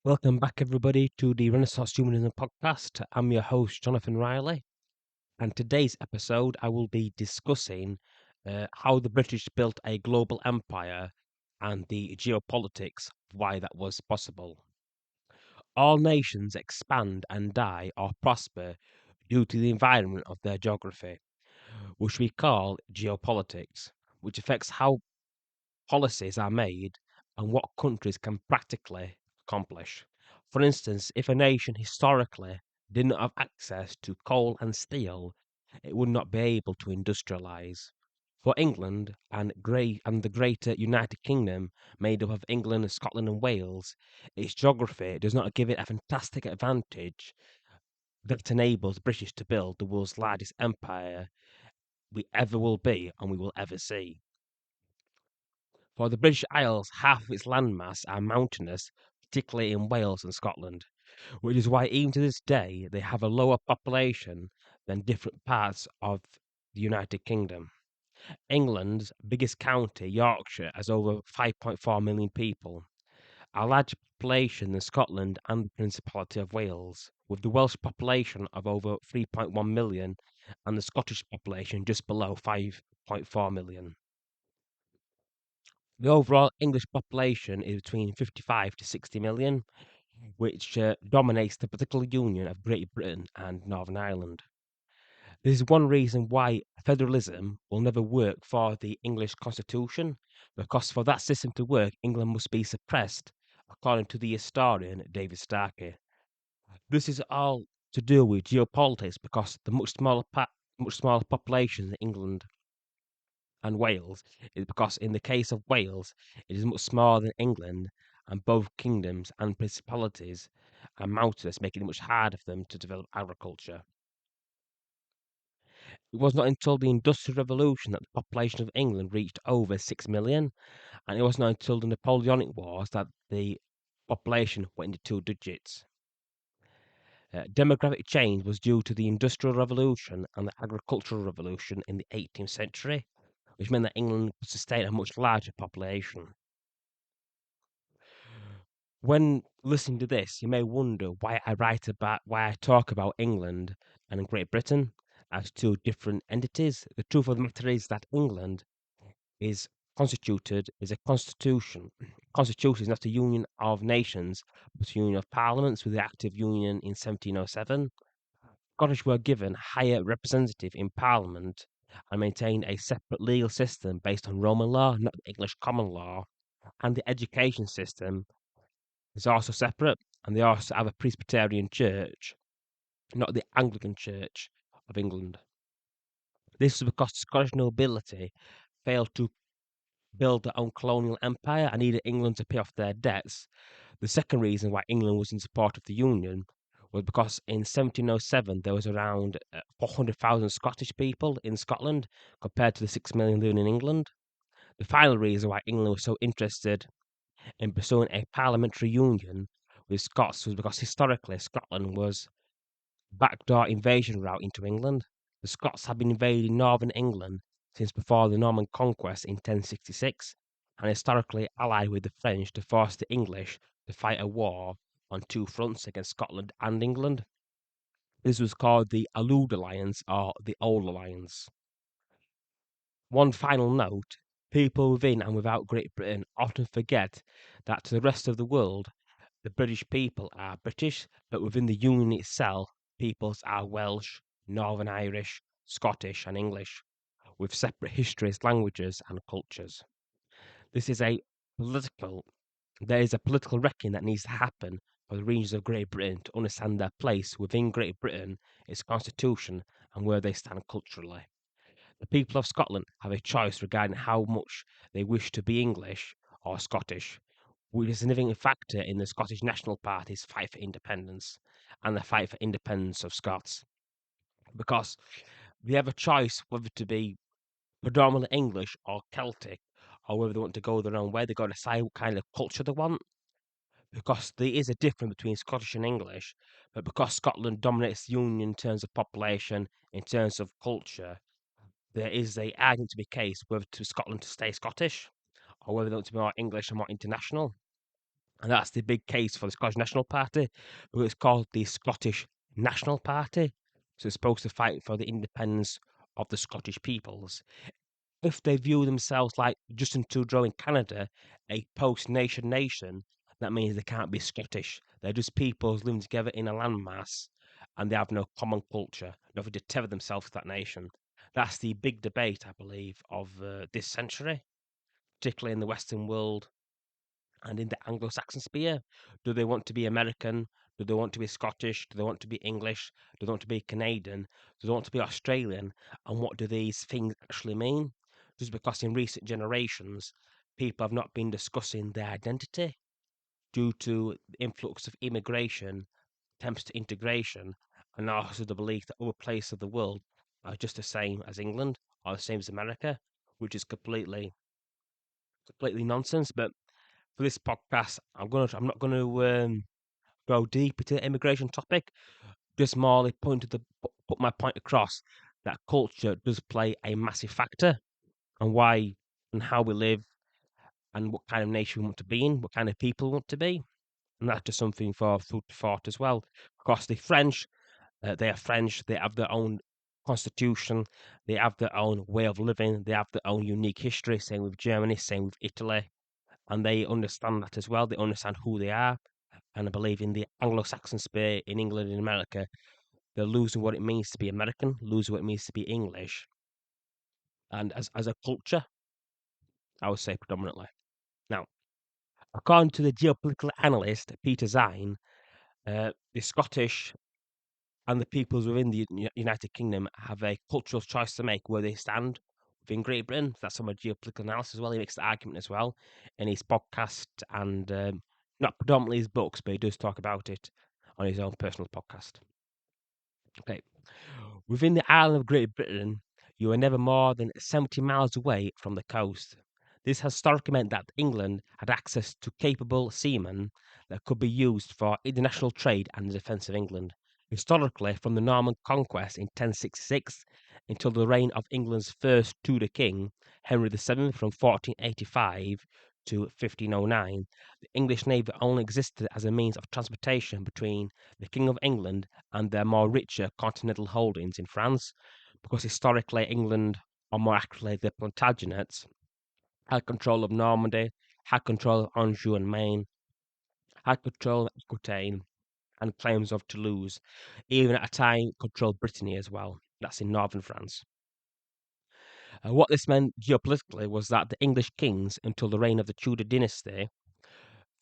Welcome back, everybody, to the Renaissance Humanism podcast. I'm your host, Jonathan Riley, and today's episode I will be discussing how the British built a global empire and the geopolitics of why that was possible. All nations expand and die or prosper due to the environment of their geography, which we call geopolitics, which affects how policies are made and what countries can practically accomplish. For instance, if a nation historically did not have access to coal and steel, it would not be able to industrialize. For England and the greater United Kingdom, made up of England, Scotland, and Wales, its geography does not give it a fantastic advantage that enables British to build the world's largest empire we ever will be and we will ever see. For the British Isles, half of its landmass are mountainous, particularly in Wales and Scotland, which is why even to this day they have a lower population than different parts of the United Kingdom. England's biggest county, Yorkshire, has over 5.4 million people, a larger population than Scotland and the Principality of Wales, with the Welsh population of over 3.1 million and the Scottish population just below 5.4 million. The overall English population is between 55 to 60 million, which dominates the political union of Great Britain and Northern Ireland. This is one reason why federalism will never work for the English constitution, because for that system to work, England must be suppressed, according to the historian David Starkey. This is all to do with geopolitics, because the much smaller population in England and Wales is because in the case of Wales, it is much smaller than England, and both kingdoms and principalities are mountainous, making it much harder for them to develop agriculture. It was not until the Industrial Revolution that the population of England reached over 6 million, and it was not until the Napoleonic Wars that the population went into two digits. Demographic change was due to the Industrial Revolution and the Agricultural Revolution in the 18th century, which meant that England could sustain a much larger population. When listening to this, you may wonder why I talk about England and Great Britain as two different entities. The truth of the matter is that England is is a constitution. Constitution is not a union of nations, but a union of parliaments with the Act of Union in 1707. Scottish were given higher representative in Parliament and maintained a separate legal system based on Roman law, not the English common law, and the education system is also separate, and they also have a Presbyterian church, not the Anglican Church of England. This is because the Scottish nobility failed to build their own colonial empire and needed England to pay off their debts. The second reason why England was in support of the Union was because in 1707 there was around 400,000 Scottish people in Scotland compared to the 6 million living in England. The final reason why England was so interested in pursuing a parliamentary union with Scots was because historically Scotland was a backdoor invasion route into England. The Scots had been invading northern England since before the Norman conquest in 1066 and historically allied with the French to force the English to fight a war on two fronts against Scotland and England. This was called the Allude Alliance or the Old Alliance. One final note: people within and without Great Britain often forget that to the rest of the world, the British people are British, but within the Union itself, peoples are Welsh, Northern Irish, Scottish, and English, with separate histories, languages, and cultures. This is a political, there is a political reckoning that needs to happen for the regions of Great Britain to understand their place within Great Britain, its constitution, and where they stand culturally. The people of Scotland have a choice regarding how much they wish to be English or Scottish, which is a significant factor in the Scottish National Party's fight for independence and the fight for independence of Scots. Because they have a choice whether to be predominantly English or Celtic, or whether they want to go their own way. They've got to decide what kind of culture they want. Because there is a difference between Scottish and English, but because Scotland dominates the Union in terms of population, in terms of culture, there is a argument to be case whether to Scotland to stay Scottish or whether they want to be more English and more international. And that's the big case for the Scottish National Party, because it's called the Scottish National Party. So it's supposed to fight for the independence of the Scottish peoples. If they view themselves like Justin Trudeau in Canada, a post-nation nation, that means they can't be Scottish. They're just peoples living together in a landmass, and they have no common culture, nothing to tether themselves to that nation. That's the big debate, I believe, of this century, particularly in the Western world and in the Anglo-Saxon sphere. Do they want to be American? Do they want to be Scottish? Do they want to be English? Do they want to be Canadian? Do they want to be Australian? And what do these things actually mean? Just because in recent generations, people have not been discussing their identity due to the influx of immigration, attempts to integration, and also the belief that other places of the world are just the same as England or the same as America, which is completely nonsense. But for this podcast, I'm not gonna go deep into the immigration topic. Just merely put my point across that culture does play a massive factor on why and how we live and what kind of nation we want to be in, what kind of people we want to be, and that's just something for food for thought as well. Of course, the French, they are French. They have their own constitution. They have their own way of living. They have their own unique history. Same with Germany. Same with Italy, and they understand that as well. They understand who they are, and I believe in the Anglo-Saxon sphere in England and America, they're losing what it means to be American, losing what it means to be English, and as a culture, I would say predominantly. Now, according to the geopolitical analyst Peter Zine, the Scottish and the peoples within the United Kingdom have a cultural choice to make where they stand within Great Britain. That's some of geopolitical analysis as well. He makes the argument as well in his podcast and not predominantly his books, but he does talk about it on his own personal podcast. Okay. Within the island of Great Britain, you are never more than 70 miles away from the coast. This has historically meant that England had access to capable seamen that could be used for international trade and the defence of England. Historically, from the Norman conquest in 1066 until the reign of England's first Tudor king, Henry VII, from 1485 to 1509, the English navy only existed as a means of transportation between the King of England and their more richer continental holdings in France, because historically England, or more accurately the Plantagenets, had control of Normandy, had control of Anjou and Maine, had control of Aquitaine, and claims of Toulouse, even at a time controlled Brittany as well. That's in northern France. What this meant geopolitically was that the English kings, until the reign of the Tudor dynasty,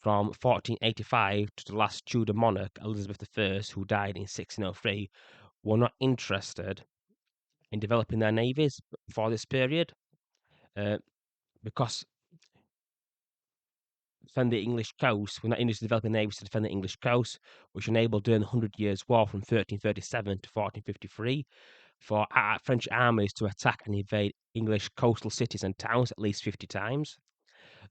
from 1485 to the last Tudor monarch, Elizabeth I, who died in 1603, were not interested in developing their navies for this period, uh, because defend the English coast, we're not interested in developing navies to defend the English coast, which enabled during the Hundred Years' War from 1337 to 1453 for French armies to attack and invade English coastal cities and towns at least 50 times.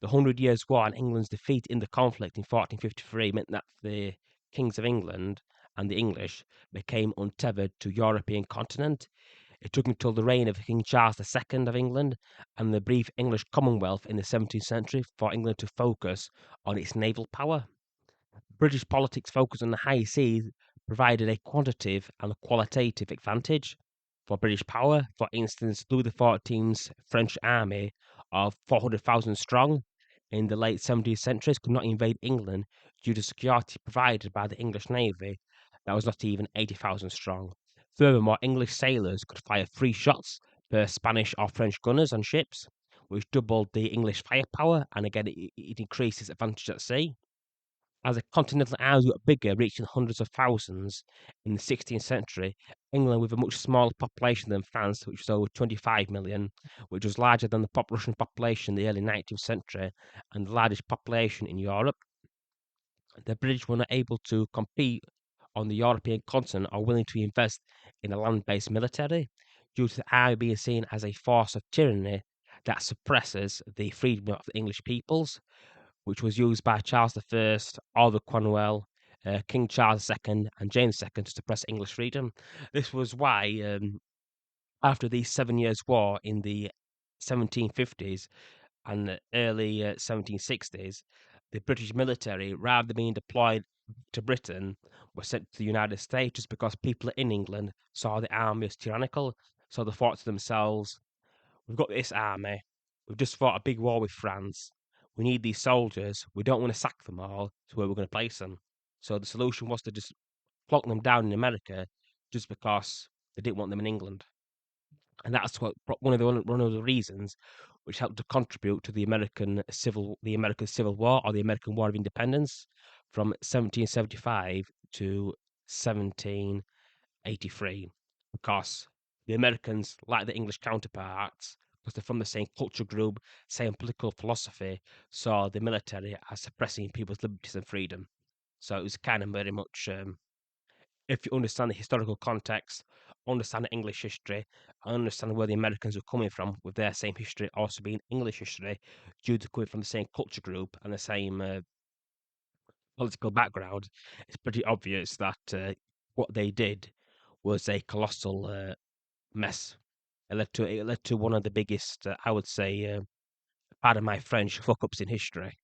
The Hundred Years' War and England's defeat in the conflict in 1453 meant that the kings of England and the English became untethered to European continent. It took until the reign of King Charles II of England and the brief English Commonwealth in the 17th century for England to focus on its naval power. British politics focused on the high seas provided a quantitative and qualitative advantage for British power. For instance, Louis XIV's French army of 400,000 strong in the late 17th century could not invade England due to security provided by the English Navy that was not even 80,000 strong. Furthermore, English sailors could fire 3 shots per Spanish or French gunners on ships, which doubled the English firepower, and again, it increased its advantage at sea. As the continental islands got bigger, reaching hundreds of thousands in the 16th century, England, with a much smaller population than France, which was over 25 million, which was larger than the Russian population in the early 19th century and the largest population in Europe, the British were not able to compete on the European continent or willing to invest in a land-based military due to the army being seen as a force of tyranny that suppresses the freedom of the English peoples, which was used by Charles I, Oliver Cromwell, King Charles II, and James II to suppress English freedom. This was why, after the 7 Years' War in the 1750s and the early 1760s, the British military, rather than being deployed to Britain, were sent to the United States just because people in England saw the army as tyrannical. So they thought to themselves, we've got this army, we've just fought a big war with France, we need these soldiers, we don't want to sack them all, so where we're going to place them. So the solution was to just plonk them down in America just because they didn't want them in England. And that's what one of the reasons which helped to contribute to the American Civil War or the American War of Independence from 1775 to 1783, because the Americans, like the English counterparts, because they're from the same culture group, same political philosophy, saw the military as suppressing people's liberties and freedom. So it was kind of very much if you understand the historical context, understand the English history, and understand where the Americans were coming from with their same history also being English history, due to coming from the same culture group and the same political background, it's pretty obvious that what they did was a colossal mess. It led to one of the biggest, I would say, pardon my French, fuck ups in history.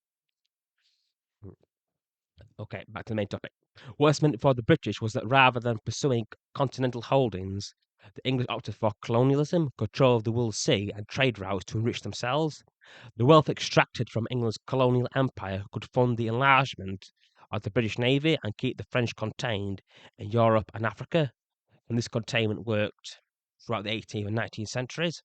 Okay, back to the main topic. What's meant for the British was that rather than pursuing continental holdings, the English opted for colonialism, control of the world sea, and trade routes to enrich themselves. The wealth extracted from England's colonial empire could fund the enlargement of the British Navy and keep the French contained in Europe and Africa. And this containment worked throughout the 18th and 19th centuries.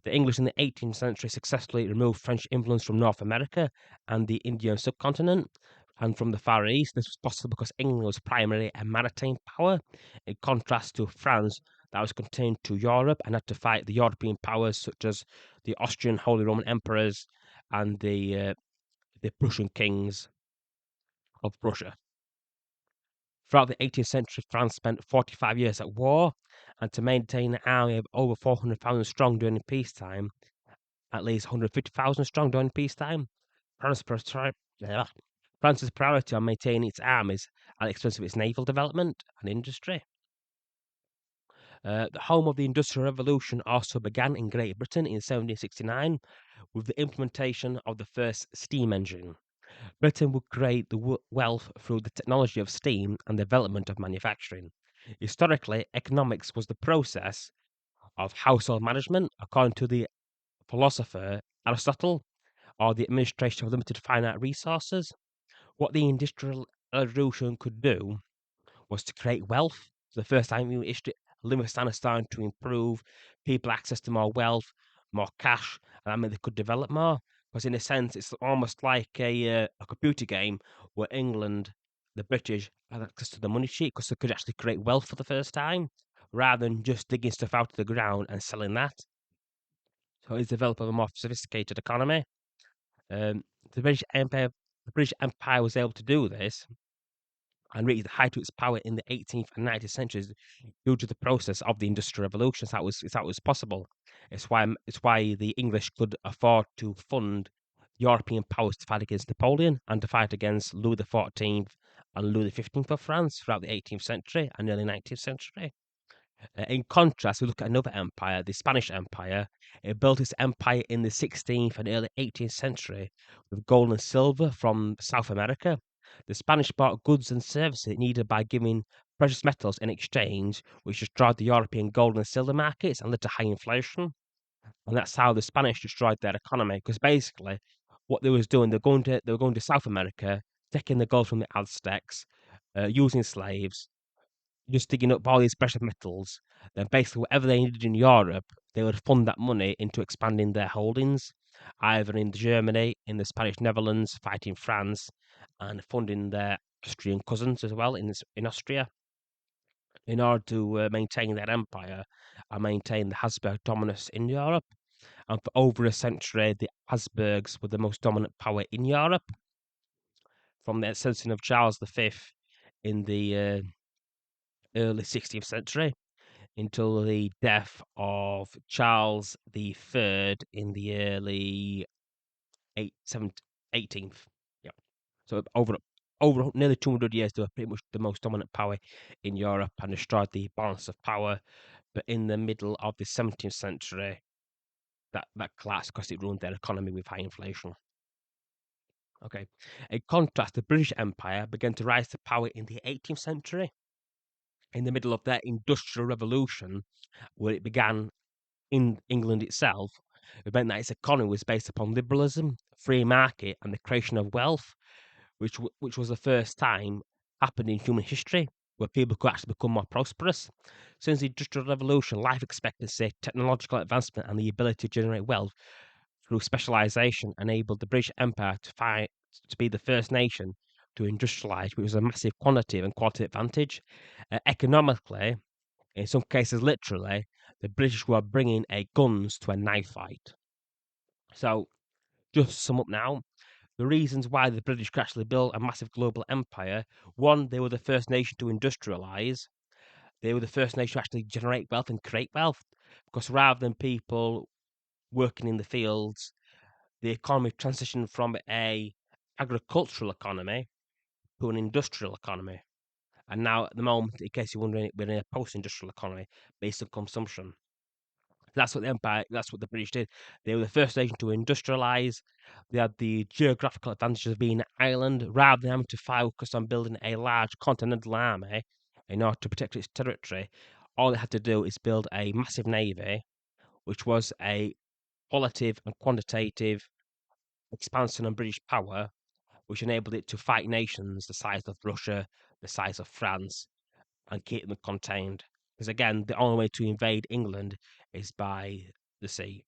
The English in the 18th century successfully removed French influence from North America and the Indian subcontinent and from the Far East. This was possible because England was primarily a maritime power, in contrast to France, that was contained to Europe and had to fight the European powers such as the Austrian Holy Roman Emperors and the Prussian kings of Prussia. Throughout the 18th century, France spent 45 years at war, and to maintain an army of over 400,000 strong during peacetime, at least 150,000 strong during peacetime. France's priority on maintaining its armies at the expense of its naval development and industry. The home of the Industrial Revolution also began in Great Britain in 1769 with the implementation of the first steam engine. Britain would create the wealth through the technology of steam and the development of manufacturing. Historically, economics was the process of household management, according to the philosopher Aristotle, or the administration of limited finite resources. What the Industrial Revolution could do was to create wealth. For the first time in history, living standards starting to improve, people access to more wealth, more cash, and that meant they could develop more. Because in a sense, it's almost like a computer game where England, the British, had access to the money sheet because they could actually create wealth for the first time, rather than just digging stuff out of the ground and selling that. So it's developed a more sophisticated economy. Um, the British Empire, the British Empire was able to do this and reached the height of its power in the 18th and 19th centuries due to the process of the Industrial Revolution. That was possible. It's why the English could afford to fund European powers to fight against Napoleon and to fight against Louis XIV and Louis XV of France throughout the 18th century and early 19th century. In contrast, we look at another empire, the Spanish Empire. It built its empire in the 16th and early 18th century with gold and silver from South America. The Spanish bought goods and services needed by giving precious metals in exchange, which destroyed the European gold and silver markets and led to high inflation. And that's how the Spanish destroyed their economy. Because basically, what they was doing, they were going to South America, taking the gold from the Aztecs, using slaves, just digging up all these precious metals, then basically whatever they needed in Europe, they would fund that money into expanding their holdings, either in Germany, in the Spanish Netherlands, fighting France, and funding their Austrian cousins as well in Austria, in order to maintain their empire and maintain the Habsburg dominance in Europe. And for over a century, the Habsburgs were the most dominant power in Europe, from the ascension of Charles V in the early 16th century until the death of Charles III in the early 18th. Yeah. So over nearly 200 years, they were pretty much the most dominant power in Europe and destroyed the balance of power. But in the middle of the 17th century, that collapsed because it ruined their economy with high inflation. Okay. In contrast, the British Empire began to rise to power in the 18th century, in the middle of their industrial revolution, where it began in England itself. It meant that its economy was based upon liberalism, free market, and the creation of wealth, which was the first time happened in human history where people could actually become more prosperous. Since the Industrial Revolution, life expectancy, technological advancement, and the ability to generate wealth through specialization enabled the British Empire to be the first nation to industrialize, which was a massive quantitative and quality advantage. Economically, in some cases literally, the British were bringing a guns to a knife fight. So, just to sum up now, the reasons why the British could actually build a massive global empire: one, they were the first nation to industrialize. They were the first nation to actually generate wealth and create wealth. Because rather than people working in the fields, the economy transitioned from a agricultural economy to an industrial economy. And now, at the moment, in case you're wondering, we're in a post-industrial economy based on consumption. That's what the empire. That's what the British did. They were the first nation to industrialize. They had the geographical advantage of being an island, rather than having to focus on building a large continental army in order to protect its territory. All they had to do is build a massive navy, which was a qualitative and quantitative expansion on British power, which enabled it to fight nations the size of Russia, the size of France, and keep them contained. Because again, the only way to invade England is by the sea,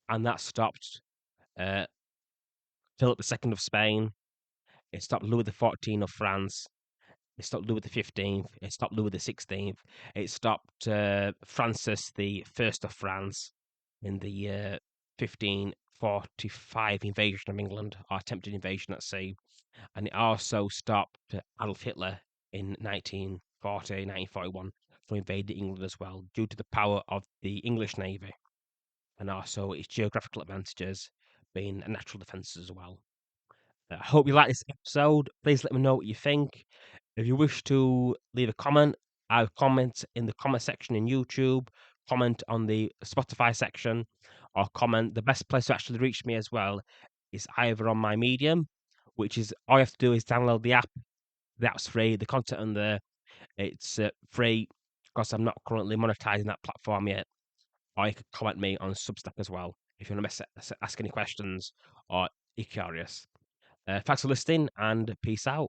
and that stopped uh, Philip II of Spain. It stopped Louis XIV of France. It stopped Louis XV. It stopped Louis XVI. It stopped Francis I of France in the 1545 invasion of England, or attempted invasion at sea. And it also stopped Adolf Hitler in 1940, 1941 from invading England as well, due to the power of the English Navy and also its geographical advantages being a natural defence as well. I hope you like this episode. Please let me know what you think. If you wish to leave a comment, I will comment in the comment section in YouTube, comment on the Spotify section, or comment. The best place to actually reach me as well is either on my Medium, which is all you have to do is download the app. The app's free. The content on there, it's free because I'm not currently monetizing that platform yet. Or you can comment me on Substack as well if you want to ask any questions or you're curious. Thanks for listening and peace out.